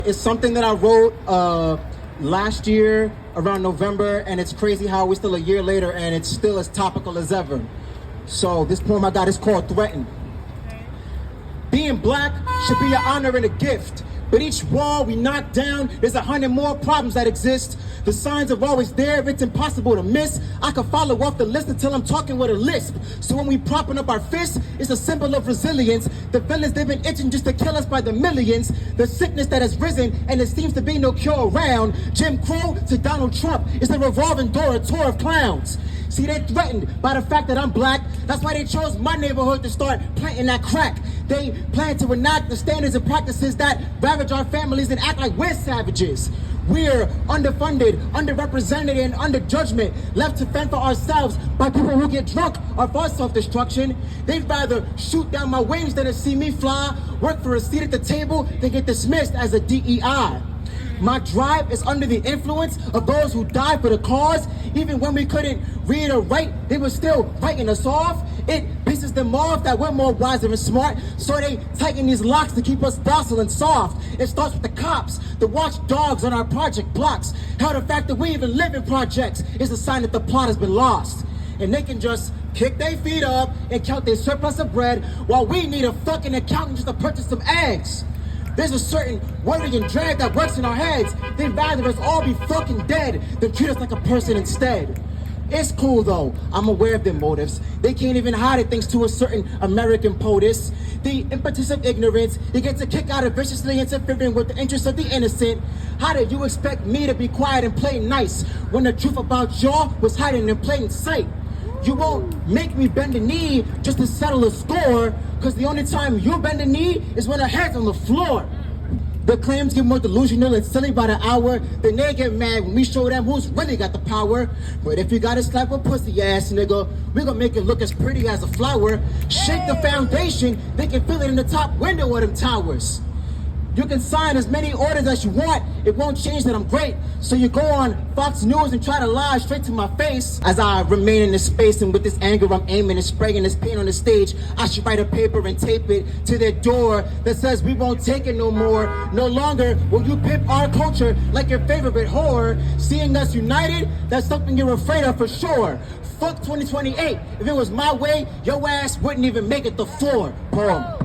It's something that I wrote last year around November, and it's crazy how we're still a year later and it's still as topical as ever. So this poem I got is called Threatened. Being black should be an honor and a gift. But each wall we knock down, there's 100 more problems that exist. The signs are always there, it's impossible to miss. I can follow off the list until I'm talking with a lisp. So when we propping up our fists, it's a symbol of resilience. The villains, they've been itching just to kill us by the millions. The sickness that has risen, and there seems to be no cure around. Jim Crow to Donald Trump, it's a revolving door, a tour of clowns. See, they're threatened by the fact that I'm black. That's why they chose my neighborhood to start planting that crack. They plan to enact the standards and practices that ravage our families and act like we're savages. We're underfunded, underrepresented, and under judgment, left to fend for ourselves by people who get drunk or for self-destruction. They'd rather shoot down my wings than to see me fly, work for a seat at the table, than get dismissed as a DEI. My drive is under the influence of those who died for the cause. Even when we couldn't read or write, they were still writing us off. It pisses them off that we're more wiser and smart, so they tighten these locks to keep us docile and soft. It starts with the cops, the watchdogs on our project blocks. How the fact that we even live in projects is a sign that the plot has been lost. And they can just kick their feet up and count their surplus of bread while we need a fucking accountant just to purchase some eggs. There's a certain worry and dread that works in our heads. They'd rather us all be fucking dead than treat us like a person instead. It's cool though, I'm aware of their motives. They can't even hide it thanks to a certain American POTUS. The impetus of ignorance, they get a kick out of viciously interfering with the interests of the innocent. How did you expect me to be quiet and play nice when the truth about y'all was hiding in plain sight? You won't make me bend a knee just to settle a score, cause the only time you bend a knee is when our head's on the floor. The claims get more delusional and silly by the hour. Then they get mad when we show them who's really got the power. But if you gotta slap a pussy ass nigga, we gon' make it look as pretty as a flower. Shake the foundation, they can feel it in the top window of them towers. You can sign as many orders as you want, it won't change that I'm great. So you go on Fox News and try to lie straight to my face. As I remain in this space and with this anger I'm aiming and spraying this paint on the stage, I should write a paper and tape it to their door that says we won't take it no more. No longer will you pimp our culture like your favorite whore. Seeing us united, that's something you're afraid of for sure. Fuck 2028, if it was my way, your ass wouldn't even make it the floor. Poem.